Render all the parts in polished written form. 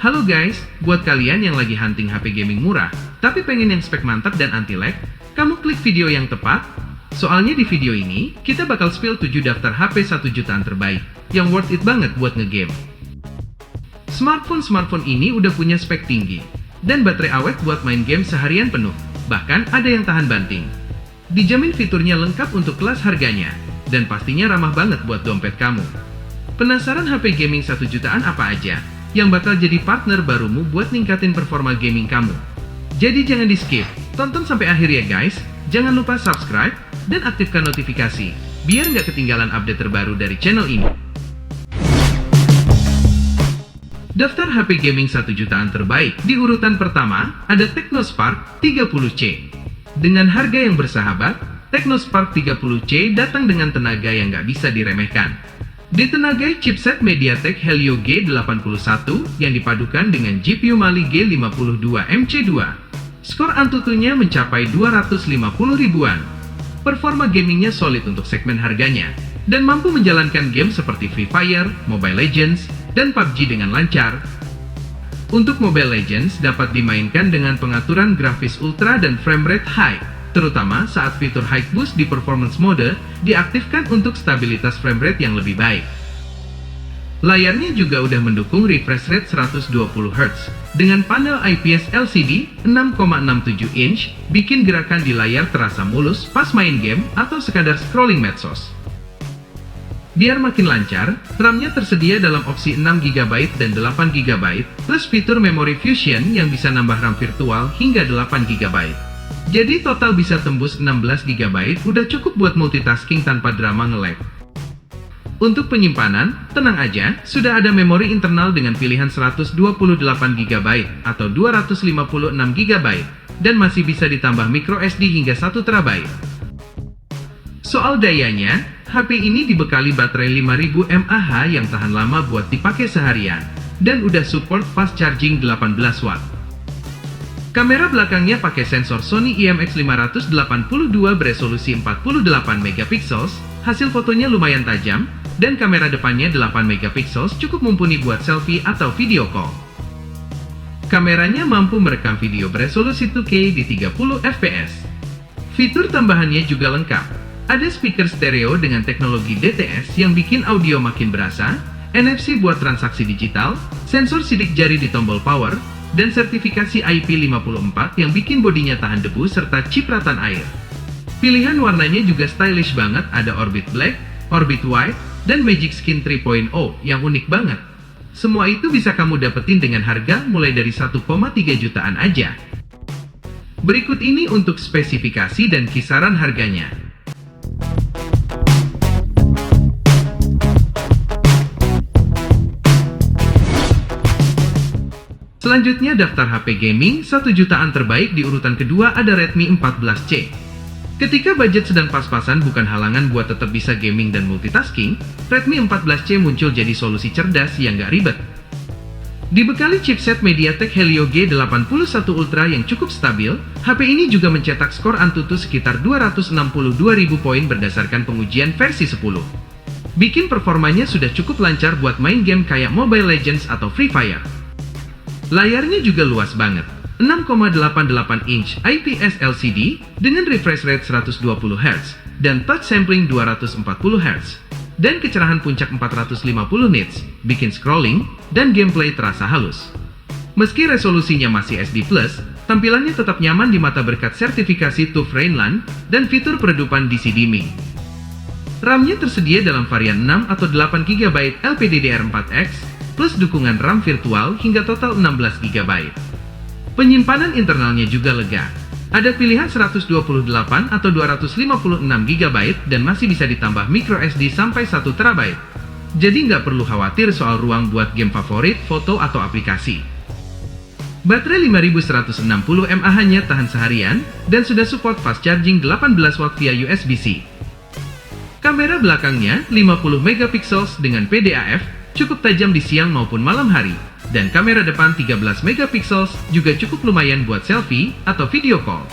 Halo guys, buat kalian yang lagi hunting HP gaming murah, tapi pengen yang spek mantap dan anti-lag, kamu klik video yang tepat. Soalnya di video ini, kita bakal spill 7 daftar HP 1 jutaan terbaik, yang worth it banget buat ngegame. Smartphone ini udah punya spek tinggi, dan baterai awet buat main game seharian penuh, bahkan ada yang tahan banting. Dijamin fiturnya lengkap untuk kelas harganya, dan pastinya ramah banget buat dompet kamu. Penasaran HP gaming 1 jutaan apa aja yang bakal jadi partner barumu buat ningkatin performa gaming kamu? Jadi jangan di skip, tonton sampai akhir ya guys. Jangan lupa subscribe dan aktifkan notifikasi, biar nggak ketinggalan update terbaru dari channel ini. Daftar HP gaming 1 jutaan terbaik di urutan pertama ada Technospark 30C. Dengan harga yang bersahabat, Technospark 30C datang dengan tenaga yang nggak bisa diremehkan. Ditenagai chipset MediaTek Helio G81 yang dipadukan dengan GPU Mali G52MC2. Skor Antutunya mencapai 250 ribuan. Performa gamingnya solid untuk segmen harganya, dan mampu menjalankan game seperti Free Fire, Mobile Legends, dan PUBG dengan lancar. Untuk Mobile Legends dapat dimainkan dengan pengaturan grafis ultra dan framerate high, terutama saat fitur High Boost di Performance Mode diaktifkan untuk stabilitas framerate yang lebih baik. Layarnya juga udah mendukung refresh rate 120Hz, dengan panel IPS LCD 6,67 inch, bikin gerakan di layar terasa mulus pas main game atau sekadar scrolling medsos. Biar makin lancar, RAM-nya tersedia dalam opsi 6GB dan 8GB, plus fitur Memory Fusion yang bisa nambah RAM virtual hingga 8GB. Jadi total bisa tembus 16GB, udah cukup buat multitasking tanpa drama nge-lag. Untuk penyimpanan, tenang aja, sudah ada memori internal dengan pilihan 128GB atau 256GB, dan masih bisa ditambah microSD hingga 1TB. Soal dayanya, HP ini dibekali baterai 5000 mAh yang tahan lama buat dipakai seharian, dan udah support fast charging 18W. Kamera belakangnya pakai sensor Sony IMX582 beresolusi 48MP, hasil fotonya lumayan tajam, dan kamera depannya 8MP cukup mumpuni buat selfie atau video call. Kameranya mampu merekam video beresolusi 2K di 30fps. Fitur tambahannya juga lengkap. Ada speaker stereo dengan teknologi DTS yang bikin audio makin berasa, NFC buat transaksi digital, sensor sidik jari di tombol power, dan sertifikasi IP54 yang bikin bodinya tahan debu serta cipratan air. Pilihan warnanya juga stylish banget, ada Orbit Black, Orbit White, dan Magic Skin 3.0 yang unik banget. Semua itu bisa kamu dapetin dengan harga mulai dari 1,3 jutaan aja. Berikut ini untuk spesifikasi dan kisaran harganya. Selanjutnya daftar HP gaming 1 jutaan terbaik di urutan kedua ada Redmi 14C. Ketika budget sedang pas-pasan bukan halangan buat tetap bisa gaming dan multitasking, Redmi 14C muncul jadi solusi cerdas yang gak ribet. Dibekali chipset MediaTek Helio G81 Ultra yang cukup stabil, HP ini juga mencetak skor Antutu sekitar 262.000 poin berdasarkan pengujian versi 10. Bikin performanya sudah cukup lancar buat main game kayak Mobile Legends atau Free Fire. Layarnya juga luas banget, 6,88 inch IPS LCD dengan refresh rate 120Hz dan touch sampling 240Hz, dan kecerahan puncak 450 nits, bikin scrolling dan gameplay terasa halus. Meski resolusinya masih SD+, tampilannya tetap nyaman di mata berkat sertifikasi TUF Rainland dan fitur peredupan DC dimming. RAM-nya tersedia dalam varian 6 atau 8GB LPDDR4X, plus dukungan RAM virtual hingga total 16GB. Penyimpanan internalnya juga lega. Ada pilihan 128 atau 256GB dan masih bisa ditambah microSD sampai 1TB. Jadi nggak perlu khawatir soal ruang buat game favorit, foto, atau aplikasi. Baterai 5160 mAh-nya tahan seharian dan sudah support fast charging 18W via USB-C. Kamera belakangnya 50MP dengan PDAF, cukup tajam di siang maupun malam hari, dan kamera depan 13MP juga cukup lumayan buat selfie atau video call.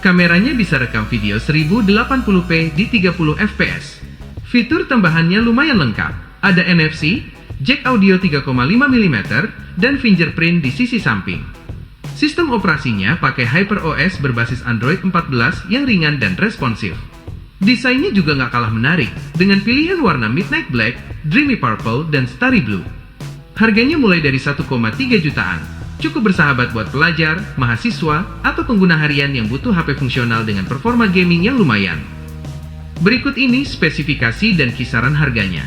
Kameranya bisa rekam video 1080p di 30fps. Fitur tambahannya lumayan lengkap, ada NFC, jack audio 3,5 mm, dan fingerprint di sisi samping. Sistem operasinya pakai HyperOS berbasis Android 14 yang ringan dan responsif. Desainnya juga nggak kalah menarik, dengan pilihan warna Midnight Black, Dreamy Purple, dan Starry Blue. Harganya mulai dari 1,3 jutaan. Cukup bersahabat buat pelajar, mahasiswa, atau pengguna harian yang butuh HP fungsional dengan performa gaming yang lumayan. Berikut ini spesifikasi dan kisaran harganya.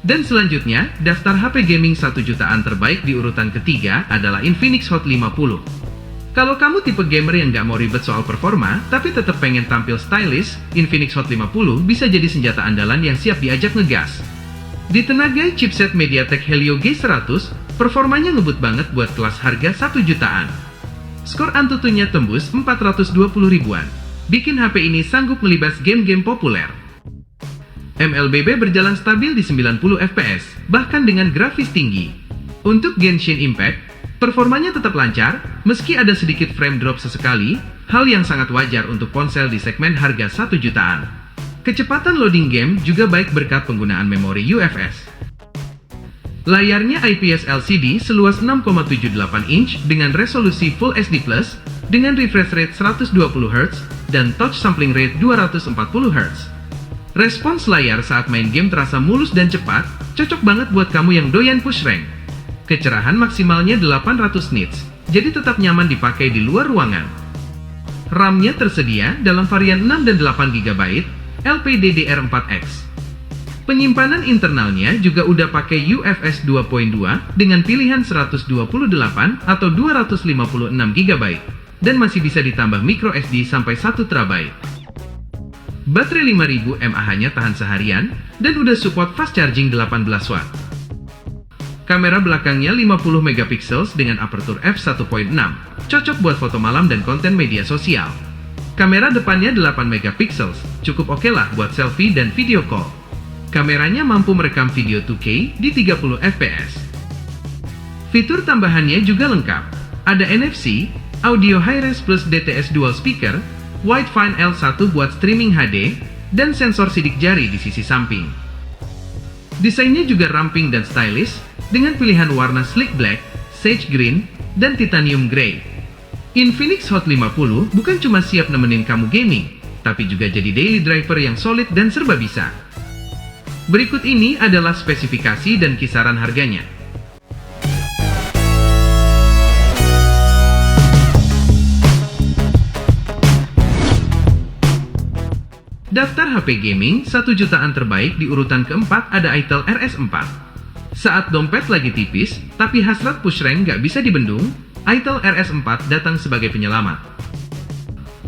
Dan selanjutnya, daftar HP gaming 1 jutaan terbaik di urutan ketiga adalah Infinix Hot 50. Kalau kamu tipe gamer yang nggak mau ribet soal performa, tapi tetap pengen tampil stylish, Infinix Hot 50 bisa jadi senjata andalan yang siap diajak ngegas. Ditenagai chipset MediaTek Helio G100, performanya ngebut banget buat kelas harga 1 jutaan. Skor Antutunya tembus 420 ribuan, bikin HP ini sanggup melibas game-game populer. MLBB berjalan stabil di 90 fps, bahkan dengan grafis tinggi. Untuk Genshin Impact, performanya tetap lancar, meski ada sedikit frame drop sesekali, hal yang sangat wajar untuk ponsel di segmen harga 1 jutaan. Kecepatan loading game juga baik berkat penggunaan memori UFS. Layarnya IPS LCD seluas 6,78 inch dengan resolusi Full HD+, dengan refresh rate 120 Hz dan touch sampling rate 240 Hz. Respons layar saat main game terasa mulus dan cepat, cocok banget buat kamu yang doyan push rank. Kecerahan maksimalnya 800 nits, jadi tetap nyaman dipakai di luar ruangan. RAM-nya tersedia dalam varian 6 dan 8 GB, LPDDR4X. Penyimpanan internalnya juga udah pakai UFS 2.2 dengan pilihan 128 atau 256 GB, dan masih bisa ditambah microSD sampai 1 TB. Baterai 5000 mAh-nya tahan seharian, dan udah support fast charging 18 watt. Kamera belakangnya 50 megapiksel dengan aperture f1.6, cocok buat foto malam dan konten media sosial. Kamera depannya 8 megapiksel, cukup oke lah buat selfie dan video call. Kameranya mampu merekam video 2K di 30 fps. Fitur tambahannya juga lengkap. Ada NFC, audio high-res plus DTS dual speaker, Widefine L1 buat streaming HD, dan sensor sidik jari di sisi samping. Desainnya juga ramping dan stylish, dengan pilihan warna sleek black, sage green, dan titanium grey. Infinix Hot 50 bukan cuma siap nemenin kamu gaming, tapi juga jadi daily driver yang solid dan serba bisa. Berikut ini adalah spesifikasi dan kisaran harganya. Daftar HP gaming 1 jutaan terbaik di urutan keempat ada Itel RS4. Saat dompet lagi tipis, tapi hasrat push rank nggak bisa dibendung, Itel RS4 datang sebagai penyelamat.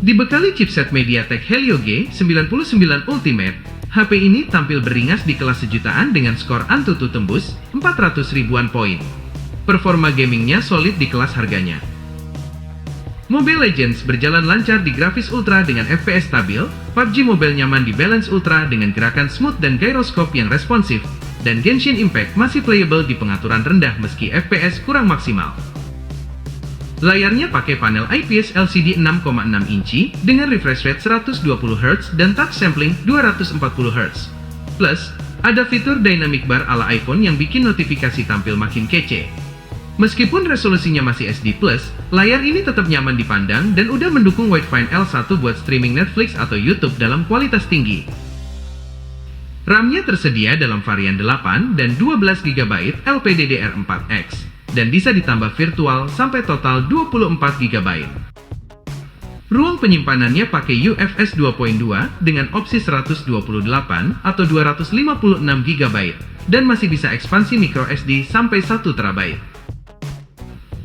Dibekali chipset MediaTek Helio G99 Ultimate, HP ini tampil beringas di kelas sejutaan dengan skor Antutu tembus 400 ribuan poin. Performa gamingnya solid di kelas harganya. Mobile Legends berjalan lancar di grafis ultra dengan FPS stabil, PUBG Mobile nyaman di balance ultra dengan gerakan smooth dan gyroscope yang responsif, dan Genshin Impact masih playable di pengaturan rendah meski FPS kurang maksimal. Layarnya pakai panel IPS LCD 6,6 inci dengan refresh rate 120 Hz dan touch sampling 240 Hz. Plus, ada fitur dynamic bar ala iPhone yang bikin notifikasi tampil makin kece. Meskipun resolusinya masih SD+, layar ini tetap nyaman dipandang dan udah mendukung Widefine L1 buat streaming Netflix atau YouTube dalam kualitas tinggi. RAM-nya tersedia dalam varian 8 dan 12 GB LPDDR4X, dan bisa ditambah virtual sampai total 24 GB. Ruang penyimpanannya pakai UFS 2.2 dengan opsi 128 atau 256 GB, dan masih bisa ekspansi microSD sampai 1 TB.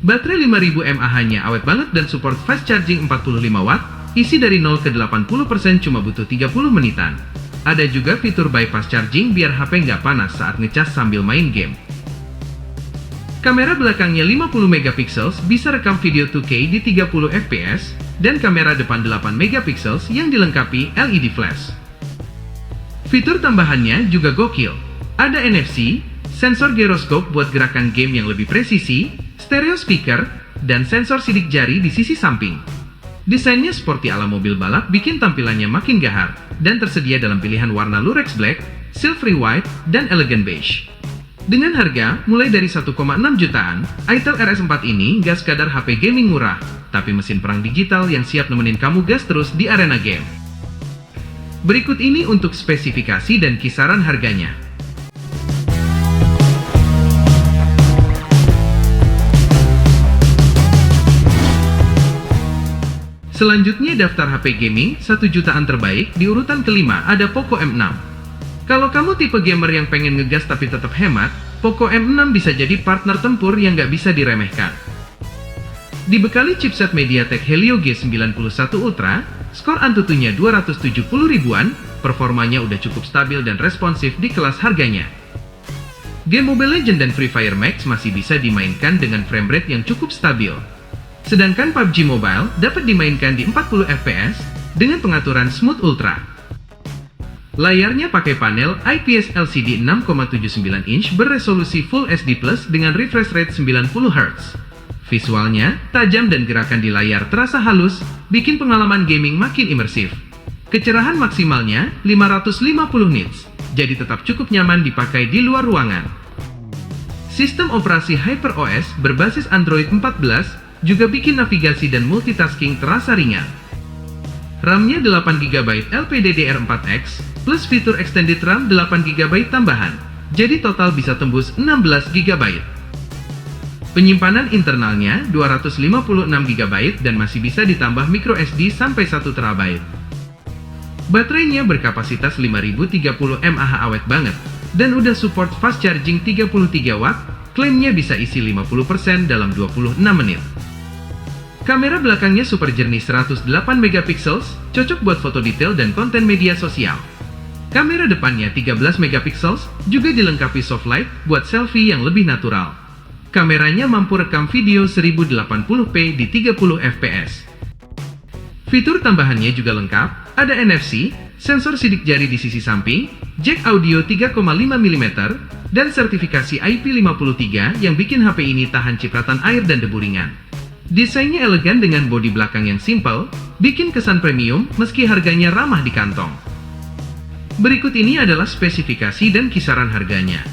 Baterai 5000 mAh-nya awet banget dan support fast charging 45 watt, isi dari 0 ke 80% cuma butuh 30 menitan. Ada juga fitur bypass charging biar HP nggak panas saat ngecas sambil main game. Kamera belakangnya 50 megapiksel bisa rekam video 2K di 30 fps, dan kamera depan 8 megapiksel yang dilengkapi LED flash. Fitur tambahannya juga gokil. Ada NFC, sensor gyroscope buat gerakan game yang lebih presisi, stereo speaker, dan sensor sidik jari di sisi samping. Desainnya sporty ala mobil balap bikin tampilannya makin gahar, dan tersedia dalam pilihan warna lurex black, silvery white, dan elegant beige. Dengan harga mulai dari 1,6 jutaan, Itel RS4 ini gak sekadar HP gaming murah, tapi mesin perang digital yang siap nemenin kamu gas terus di arena game. Berikut ini untuk spesifikasi dan kisaran harganya. Selanjutnya daftar HP gaming 1 jutaan terbaik, di urutan kelima ada Poco M6. Kalau kamu tipe gamer yang pengen ngegas tapi tetap hemat, Poco M6 bisa jadi partner tempur yang nggak bisa diremehkan. Dibekali chipset MediaTek Helio G91 Ultra, skor Antutunya 270 ribuan, performanya udah cukup stabil dan responsif di kelas harganya. Game Mobile Legends dan Free Fire Max masih bisa dimainkan dengan frame rate yang cukup stabil. Sedangkan PUBG Mobile dapat dimainkan di 40 fps dengan pengaturan Smooth Ultra. Layarnya pakai panel IPS LCD 6,79 inch beresolusi Full HD Plus dengan refresh rate 90 Hz. Visualnya tajam dan gerakan di layar terasa halus, bikin pengalaman gaming makin imersif. Kecerahan maksimalnya 550 nits, jadi tetap cukup nyaman dipakai di luar ruangan. Sistem operasi HyperOS berbasis Android 14 juga bikin navigasi dan multitasking terasa ringan. RAM-nya 8GB LPDDR4X, plus fitur Extended RAM 8GB tambahan, jadi total bisa tembus 16GB. Penyimpanan internalnya 256GB dan masih bisa ditambah microSD sampai 1TB. Baterainya berkapasitas 5030 mAh awet banget, dan udah support fast charging 33W, klaimnya bisa isi 50% dalam 26 menit. Kamera belakangnya super jernih 108 MP, cocok buat foto detail dan konten media sosial. Kamera depannya 13 MP, juga dilengkapi soft light buat selfie yang lebih natural. Kameranya mampu rekam video 1080p di 30 fps. Fitur tambahannya juga lengkap, ada NFC, sensor sidik jari di sisi samping, jack audio 3,5 mm, dan sertifikasi IP53 yang bikin HP ini tahan cipratan air dan debu ringan. Desainnya elegan dengan bodi belakang yang simple, bikin kesan premium meski harganya ramah di kantong. Berikut ini adalah spesifikasi dan kisaran harganya.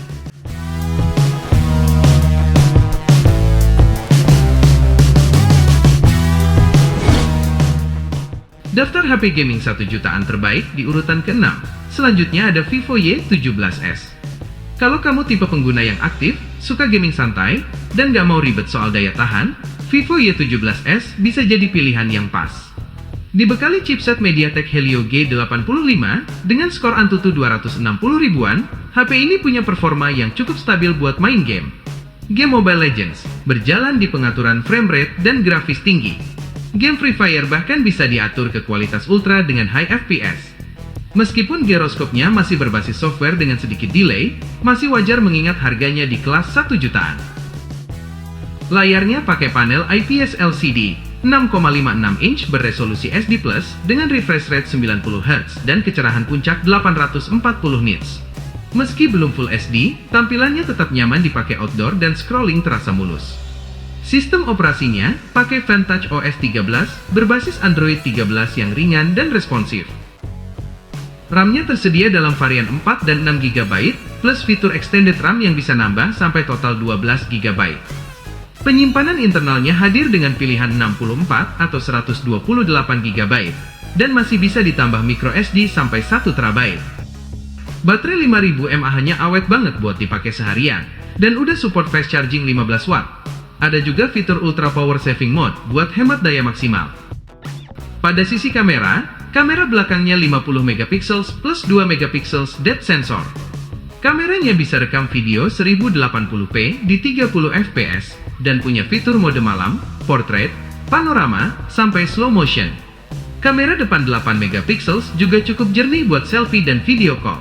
Daftar HP gaming 1 jutaan terbaik di urutan ke-6. Selanjutnya ada Vivo Y17s. Kalau kamu tipe pengguna yang aktif, suka gaming santai, dan gak mau ribet soal daya tahan, Vivo Y17s bisa jadi pilihan yang pas. Dibekali chipset MediaTek Helio G85 dengan skor Antutu 260 ribuan, HP ini punya performa yang cukup stabil buat main game. Game Mobile Legends berjalan di pengaturan frame rate dan grafis tinggi. Game Free Fire bahkan bisa diatur ke kualitas ultra dengan high FPS. Meskipun giroskopnya masih berbasis software dengan sedikit delay, masih wajar mengingat harganya di kelas 1 jutaan. Layarnya pakai panel IPS LCD 6,56 inch beresolusi SD+ dengan refresh rate 90 Hz dan kecerahan puncak 840 nits. Meski belum Full HD, tampilannya tetap nyaman dipakai outdoor dan scrolling terasa mulus. Sistem operasinya pakai Vantage OS 13 berbasis Android 13 yang ringan dan responsif. RAM-nya tersedia dalam varian 4 dan 6GB, plus fitur Extended RAM yang bisa nambah sampai total 12GB. Penyimpanan internalnya hadir dengan pilihan 64 atau 128GB, dan masih bisa ditambah microSD sampai 1TB. Baterai 5000 mAh-nya awet banget buat dipakai seharian, dan udah support fast charging 15W. Ada juga fitur Ultra Power Saving Mode buat hemat daya maksimal. Pada sisi kamera, kamera belakangnya 50MP plus 2MP depth sensor. Kameranya bisa rekam video 1080p di 30fps dan punya fitur mode malam, portrait, panorama, sampai slow motion. Kamera depan 8MP juga cukup jernih buat selfie dan video call.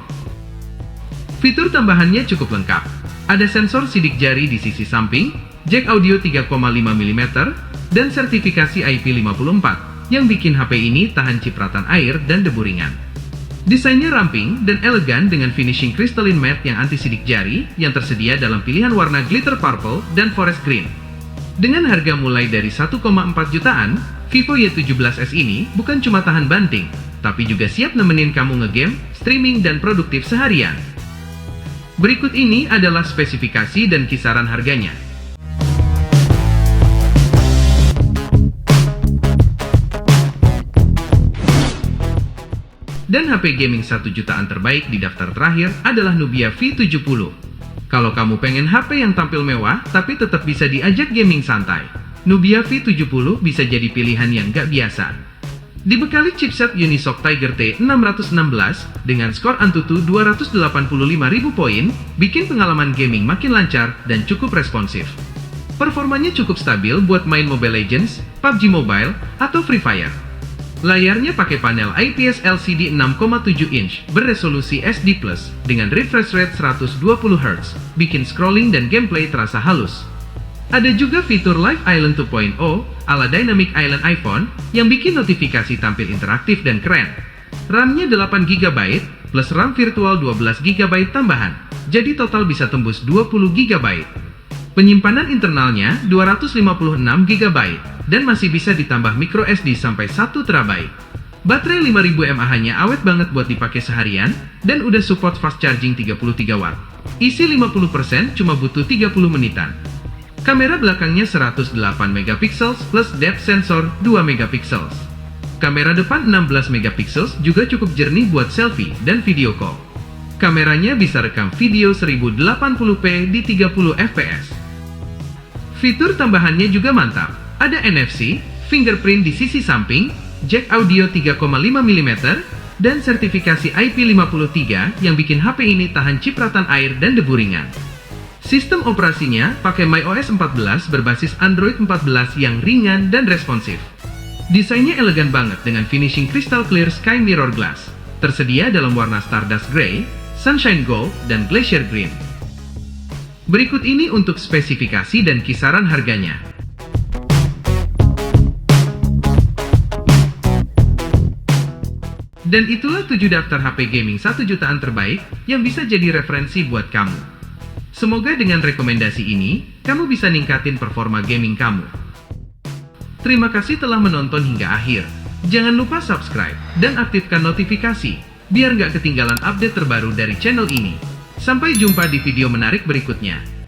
Fitur tambahannya cukup lengkap. Ada sensor sidik jari di sisi samping, jack audio 3,5mm, dan sertifikasi IP54 yang bikin HP ini tahan cipratan air dan debu ringan. Desainnya ramping dan elegan dengan finishing crystalline matte yang anti sidik jari yang tersedia dalam pilihan warna glitter purple dan forest green. Dengan harga mulai dari 1,4 jutaan, Vivo Y17s ini bukan cuma tahan banting, tapi juga siap nemenin kamu ngegame, streaming, dan produktif seharian. Berikut ini adalah spesifikasi dan kisaran harganya. Dan HP gaming 1 jutaan terbaik di daftar terakhir adalah Nubia V70. Kalau kamu pengen HP yang tampil mewah, tapi tetap bisa diajak gaming santai, Nubia V70 bisa jadi pilihan yang gak biasa. Dibekali chipset Unisoc Tiger T616 dengan skor Antutu 285.000 poin, bikin pengalaman gaming makin lancar dan cukup responsif. Performanya cukup stabil buat main Mobile Legends, PUBG Mobile, atau Free Fire. Layarnya pakai panel IPS LCD 6,7 inch berresolusi SD+, dengan refresh rate 120Hz, bikin scrolling dan gameplay terasa halus. Ada juga fitur Live Island 2.0 ala Dynamic Island iPhone yang bikin notifikasi tampil interaktif dan keren. RAM-nya 8GB plus RAM virtual 12GB tambahan, jadi total bisa tembus 20GB. Penyimpanan internalnya 256GB dan masih bisa ditambah micro SD sampai 1TB. Baterai 5000 mAh-nya awet banget buat dipakai seharian dan udah support fast charging 33W. Isi 50% cuma butuh 30 menitan. Kamera belakangnya 108MP plus depth sensor 2MP. Kamera depan 16MP juga cukup jernih buat selfie dan video call. Kameranya bisa rekam video 1080p di 30fps. Fitur tambahannya juga mantap. Ada NFC, fingerprint di sisi samping, jack audio 3,5mm, dan sertifikasi IP53 yang bikin HP ini tahan cipratan air dan debu ringan. Sistem operasinya pakai MyOS 14 berbasis Android 14 yang ringan dan responsif. Desainnya elegan banget dengan finishing crystal clear sky mirror glass. Tersedia dalam warna Stardust Grey, Sunshine Gold, dan Glacier Green. Berikut ini untuk spesifikasi dan kisaran harganya. Dan itulah 7 daftar HP gaming 1 jutaan terbaik yang bisa jadi referensi buat kamu. Semoga dengan rekomendasi ini, kamu bisa ningkatin performa gaming kamu. Terima kasih telah menonton hingga akhir. Jangan lupa subscribe dan aktifkan notifikasi, biar nggak ketinggalan update terbaru dari channel ini. Sampai jumpa di video menarik berikutnya.